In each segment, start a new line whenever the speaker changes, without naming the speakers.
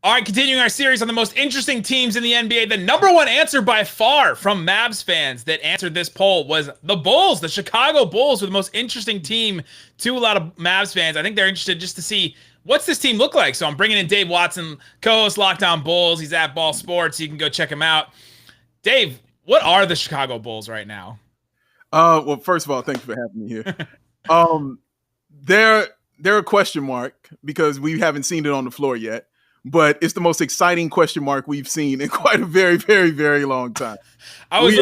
All right, continuing our series on the most interesting teams in the NBA, the number one answer by far from Mavs fans that answered this poll was the Bulls. The Chicago Bulls were the most interesting team to a lot of Mavs fans. I think they're interested just to see what's this team look like. So I'm bringing in Dave Watson, co-host Locked On Bulls. He's at Ball Sports. You can go check him out. Dave, what are the Chicago Bulls right now?
Well, first of all, thank you for having me here. They're a question mark because we haven't seen it on the floor yet. But it's the most exciting question mark we've seen in quite a very, very, very long time.
I was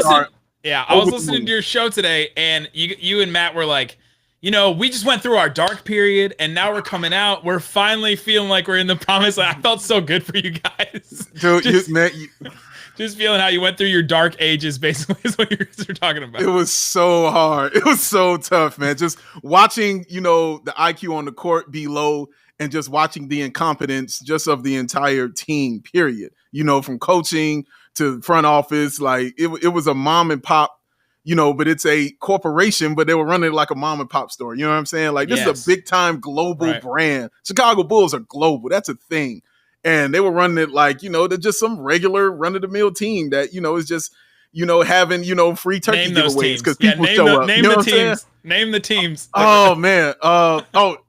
listening to your show today, and you and Matt were like, we just went through our dark period, and now we're coming out. We're finally feeling like we're in the promised land. I felt so good for you guys.
Dude,
just feeling how you went through your dark ages, basically, is what you're talking about.
It was so hard. It was so tough, man. Just watching, the IQ on the court be low, and just watching the incompetence just of the entire team, period. From coaching to front office, like it was a mom and pop, but it's a corporation, but they were running it like a mom and pop store. You know what I'm saying? Like, this is a big time global brand. Chicago Bulls are global. That's a thing. And they were running it like, they're just some regular run of the mill team that, is just, having, free turkey giveaways because people show up.
Name the teams. Name the teams.
Oh man.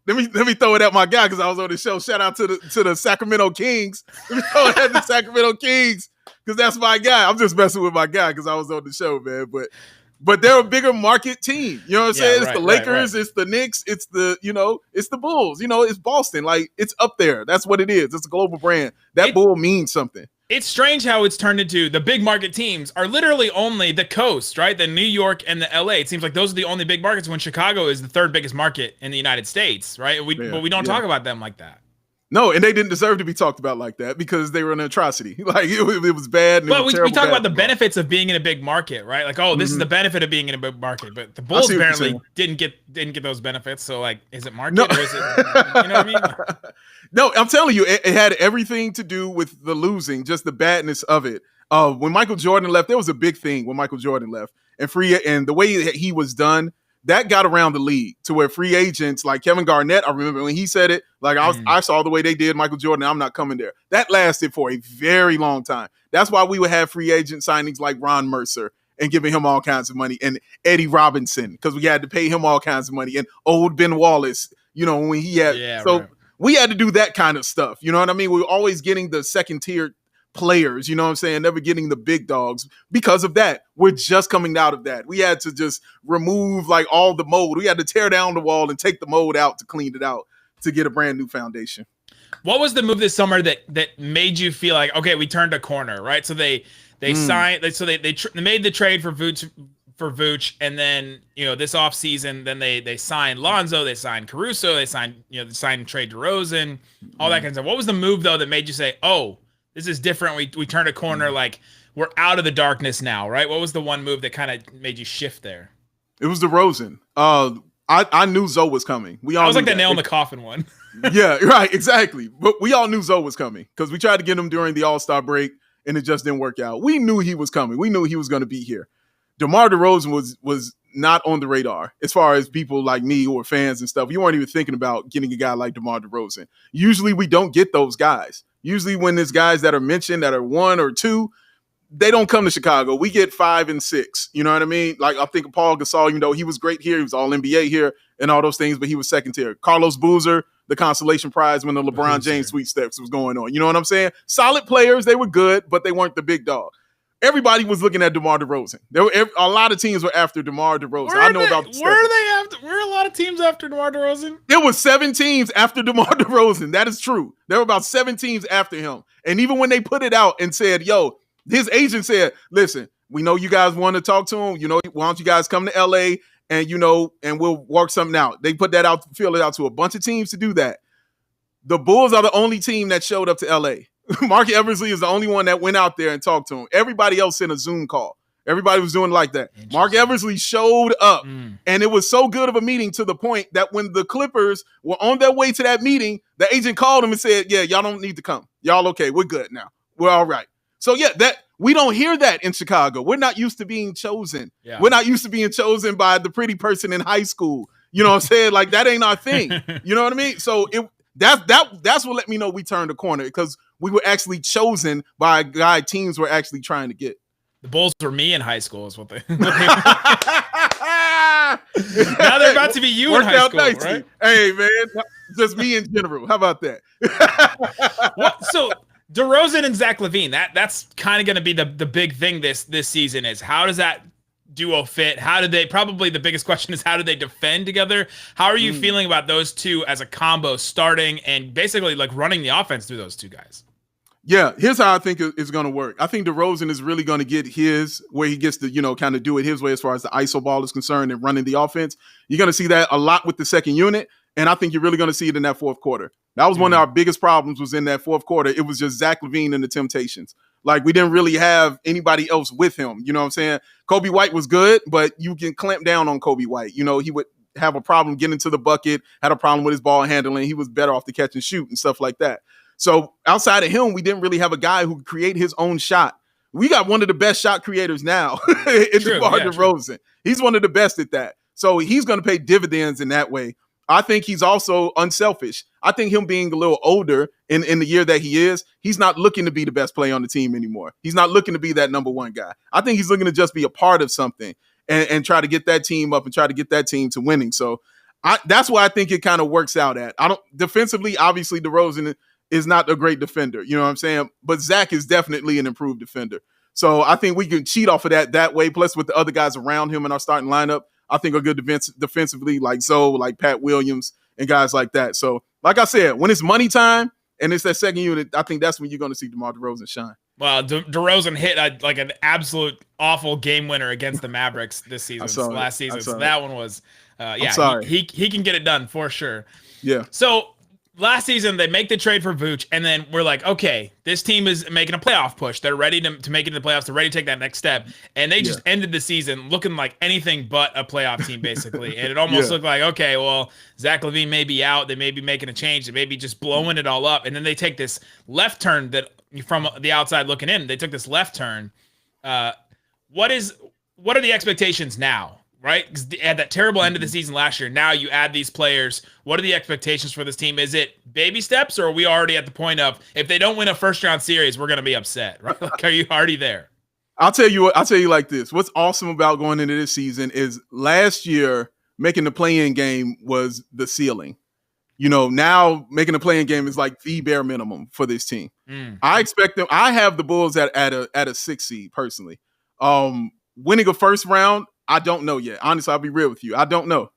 Let me throw it at my guy because I was on the show. Shout out to the Sacramento Kings. Let me throw it at the Sacramento Kings because that's my guy. I'm just messing with my guy because I was on the show, man. But they're a bigger market team. You know what I'm saying? It's the Lakers, it's the Knicks, it's the it's the Bulls. It's Boston. Like, it's up there. That's what it is. It's a global brand. That bull means something.
It's strange how it's turned into the big market teams are literally only the coast, right? The New York and the LA. It seems like those are the only big markets when Chicago is the third biggest market in the United States, right? But we don't talk about them like that.
No, and they didn't deserve to be talked about like that because they were an atrocity. Like, it was bad.
But we talk about the benefits of being in a big market, right? Like, this is the benefit of being in a big market. But the Bulls apparently didn't get those benefits. So, like, is it market or is it, you know what I mean?
No, I'm telling you, it had everything to do with the losing, just the badness of it. When Michael Jordan left, there was a big thing when Michael Jordan left. And the way that he was done, that got around the league to where free agents like Kevin Garnett, I remember when he said it, like I saw the way they did Michael Jordan, I'm not coming there. That lasted for a very long time. That's why we would have free agent signings like Ron Mercer and giving him all kinds of money, and Eddie Robinson, because we had to pay him all kinds of money, and old Ben Wallace, when he had we had to do that kind of stuff. You know what I mean? We were always getting the second tier players, you know what I'm saying? Never getting the big dogs because of that. We're just coming out of that. We had to just remove like all the mold. We had to tear down the wall and take the mold out to clean it out to get a brand new foundation.
What was the move this summer that made you feel like, okay, we turned a corner, right? So they signed, so they made the trade for Vooch, and then this offseason, then they signed Lonzo, they signed Caruso, they signed trade DeRozan, all that kind of stuff. What was the move though that made you say, oh, this is different? We turned a corner, like we're out of the darkness now, right? What was the one move that kind of made you shift there?
It was DeRozan. I knew Zoe was coming. I
was like the nail in the coffin one.
Yeah, right, exactly. But we all knew Zoe was coming because we tried to get him during the All-Star break and it just didn't work out. We knew he was coming. We knew he was going to be here. DeMar DeRozan was not on the radar as far as people like me who are fans and stuff. You weren't even thinking about getting a guy like DeMar DeRozan. Usually we don't get those guys. Usually when there's guys that are mentioned that are 1 or 2, they don't come to Chicago. We get 5 and 6. You know what I mean? Like, I think Paul Gasol, he was great here. He was all NBA here and all those things, but he was second tier. Carlos Boozer, the consolation prize when the LeBron James sweepstakes was going on. You know what I'm saying? Solid players. They were good, but they weren't the big dog. Everybody was looking at DeMar DeRozan. A lot of teams were after DeMar DeRozan.
Were a lot of teams after DeMar DeRozan?
There were 7 teams after DeMar DeRozan. That is true. There were about 7 teams after him. And even when they put it out and said, yo, his agent said, listen, we know you guys want to talk to him. Why don't you guys come to LA and, and we'll work something out. They put that out, feel it out to a bunch of teams to do that. The Bulls are the only team that showed up to LA. Mark Eversley is the only one that went out there and talked to him. Everybody else sent a Zoom call. Everybody was doing like that. Mark Eversley showed up, and it was so good of a meeting to the point that when the Clippers were on their way to that meeting, the agent called him and said, yeah, y'all don't need to come. Y'all okay. We're good now. We're all right. So, yeah, that we don't hear that in Chicago. We're not used to being chosen. Yeah. We're not used to being chosen by the pretty person in high school. You know what I'm saying? Like, that ain't our thing. You know what I mean? So That's what let me know we turned the corner, because we were actually chosen by a guy teams were actually trying to get.
The Bulls were me in high school, is what they. Now they're about to be you in high school, nicely. Right?
Hey, man, just me in general. How about that?
So DeRozan and Zach LaVine, that's kind of going to be the big thing this season is how does that duo fit? How do they? Probably the biggest question is how do they defend together? How are you feeling about those two as a combo, starting and basically like running the offense through those two guys?
Yeah, here's how I think it's going to work. I think DeRozan is really going to get where he gets to, kind of do it his way as far as the ISO ball is concerned and running the offense. You're going to see that a lot with the second unit, and I think you're really going to see it in that fourth quarter. That was one of our biggest problems was in that fourth quarter. It was just Zach LaVine and the Temptations. Like, we didn't really have anybody else with him. You know what I'm saying? Kobe White was good, but you can clamp down on Kobe White. He would have a problem getting to the bucket, had a problem with his ball handling. He was better off to catch and shoot and stuff like that. So outside of him, we didn't really have a guy who could create his own shot. We got one of the best shot creators now in DeMar DeRozan. He's one of the best at that. So he's going to pay dividends in that way. I think he's also unselfish. I think him being a little older in the year that he is, he's not looking to be the best player on the team anymore. He's not looking to be that number one guy. I think he's looking to just be a part of something and try to get that team up and try to get that team to winning. So that's why I think it kind of works out at. Defensively, obviously, DeRozan is not a great defender. You know what I'm saying? But Zach is definitely an improved defender. So I think we can cheat off of that way. Plus with the other guys around him in our starting lineup, I think are good defensively, like Zoe, like Pat Williams and guys like that. So like I said, when it's money time and it's that second unit, I think that's when you're going to see DeMar DeRozan shine.
Well, DeRozan hit like an absolute awful game winner against the Mavericks this season, last season. So that one was, he can get it done for sure.
Yeah.
So last season, they make the trade for Vooch, and then we're like, okay, this team is making a playoff push. They're ready to make it in the playoffs. They're ready to take that next step. And they just ended the season looking like anything but a playoff team, basically. And it almost looked like, okay, well, Zach LaVine may be out. They may be making a change. They may be just blowing it all up. And then they take this left turn that from the outside looking in, they took this left turn. What are the expectations now? Right? Because they had that terrible end of the season last year. Now you add these players. What are the expectations for this team? Is it baby steps, or are we already at the point of if they don't win a first-round series, we're going to be upset? Right? Like, are you already there?
I'll tell you like this. What's awesome about going into this season is last year making the play-in game was the ceiling. Now making the play-in game is like the bare minimum for this team. I expect them. I have the Bulls at a 6 seed personally. Winning a first round, I don't know yet. Honestly, I'll be real with you. I don't know.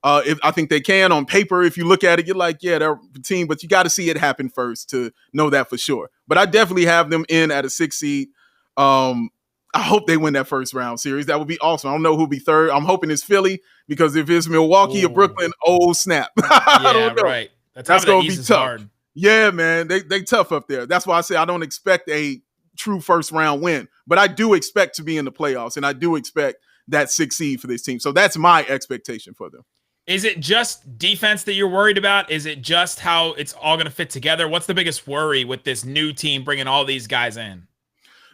If I think they can on paper. If you look at it, you're like, yeah, they're a team, but you got to see it happen first to know that for sure. But I definitely have them in at a 6 seed. I hope they win that first round series. That would be awesome. I don't know who'll be third. I'm hoping it's Philly, because if it's Milwaukee or Brooklyn, snap. I don't know. Right. That's going to be tough. Hard. Yeah, man. They tough up there. That's why I say I don't expect a true first round win, but I do expect to be in the playoffs, and I do expect that 6 seed for this team. So that's my expectation for them.
Is it just defense that you're worried about? Is it just how it's all going to fit together? What's the biggest worry with this new team bringing all these guys in?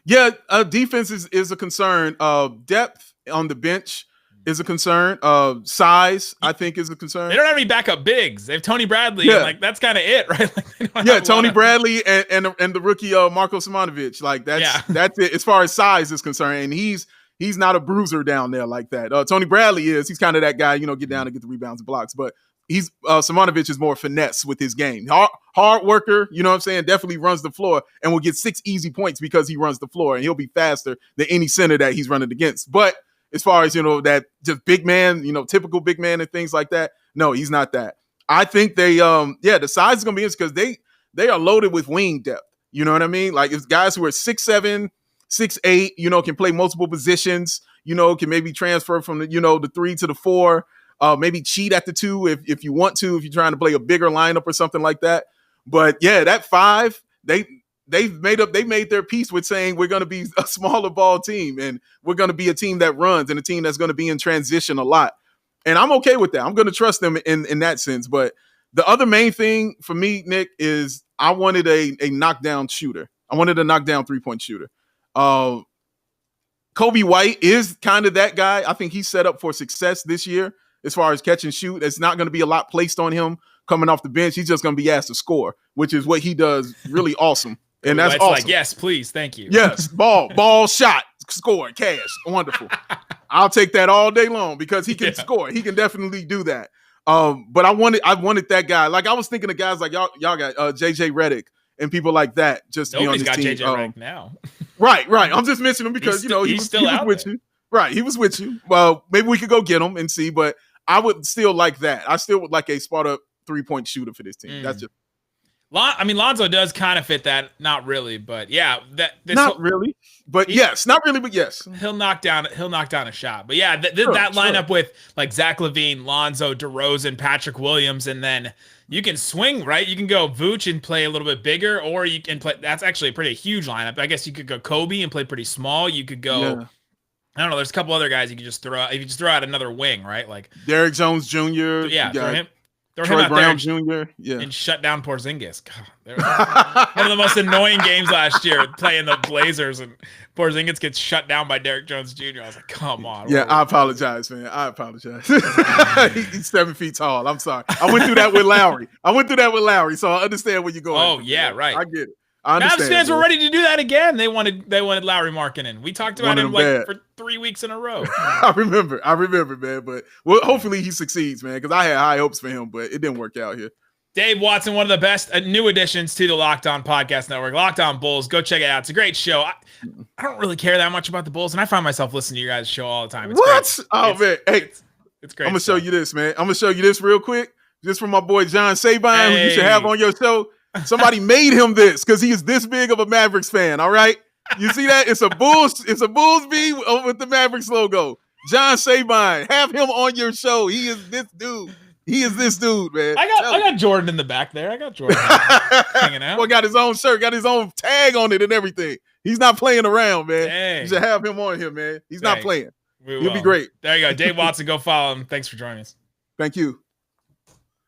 Yeah, defense is a concern. Depth on the bench is a concern. Size, I think, is a concern.
They don't have any backup bigs. They have Tony Bradley. Yeah. And that's kind of it, right?
Tony Bradley and the rookie Marko Simonovic. That's it as far as size is concerned. And he's not a bruiser down there like that. Tony Bradley is. He's kind of that guy, get down and get the rebounds and blocks. But he's Simonovic is more finesse with his game. Hard worker, you know what I'm saying? Definitely runs the floor and will get 6 easy points because he runs the floor, and he'll be faster than any center that he's running against. But as far as, that just big man, typical big man and things like that, no, he's not that. I think they, the size is going to be interesting because they are loaded with wing depth. You know what I mean? Like, it's guys who are 6'7", 6'8", can play multiple positions, can maybe transfer from the 3 to the 4, maybe cheat at the 2 if you want to, if you're trying to play a bigger lineup or something like that. But yeah, that 5, they made their peace with saying we're going to be a smaller ball team, and we're going to be a team that runs and a team that's going to be in transition a lot. And I'm okay with that. I'm going to trust them in that sense. But the other main thing for me, Nick, is I wanted a knockdown shooter. I wanted a knockdown 3-point shooter. Kobe White is kind of that guy. I think he's set up for success this year as far as catch and shoot. It's not going to be a lot placed on him. coming off the bench. He's just going to be asked to score, which is what he does really awesome. And that's awesome.
Like, yes, please, thank you.
Yes, ball, shot, score, cash, wonderful. I'll take that all day long because he can score. He can definitely do that. But I wanted that guy. Like I was thinking of guys like y'all got JJ Redick and people like that. Just
nobody's
to be on
got
this team.
JJ Redick now.
Right. I'm just mentioning him because he was with you. Right, he was with you. Well, maybe we could go get him and see. But I would still like that. I still would like a spot up 3-point shooter for this team. That's just.
Lonzo does kind of fit that. Not really, but yeah,
not really, but yes.
He'll knock down a shot. But yeah, that lineup with like Zach LaVine, Lonzo, DeRozan, Patrick Williams, and then you can swing, right? You can go Vooch and play a little bit bigger, or you can play. That's actually a pretty huge lineup. I guess you could go Kobe and play pretty small. You could go. Yeah. I don't know. There's a couple other guys you could just throw out. You could just throw out another wing, right? Like
Derrick Jones Jr.
Yeah, throw him
Troy
out
Brown
there
Jr.
And shut down Porzingis. God, one of the most annoying games last year playing the Blazers, and Porzingis gets shut down by Derrick Jones Jr. I was like, come on.
Yeah, I apologize, man. I apologize. He's 7 feet tall. I'm sorry. I went through that with Lowry, so I understand where you're going.
Oh, yeah, right.
I get it. Mavs
fans were ready to do that again. They wanted Lowry Markkinen. We talked about him for 3 weeks in a row.
I remember, man. But hopefully he succeeds, man, because I had high hopes for him, but it didn't work out here.
Dave Watson, one of the best new additions to the Locked On Podcast Network. Locked On Bulls. Go check it out. It's a great show. I don't really care that much about the Bulls, and I find myself listening to your guys' show all the time. It's
what? Great. Man. Hey,
it's great.
I'm going to show you this, man. I'm going to show you this real quick. Just from my boy John Sabine, who you should have on your show. Somebody made him this because he is this big of a Mavericks fan. All right, you see that? It's a Bulls V with the Mavericks logo. John Sabine, have him on your show. He is this dude, man.
I got Jordan in the back there. I got Jordan hanging out.
Well, got his own shirt, got his own tag on it and everything. He's not playing around, man.
Dang.
You should have him on here, man. He's not playing. He'll be great.
There you go, Dave Watson. Go follow him. Thanks for joining us.
Thank you.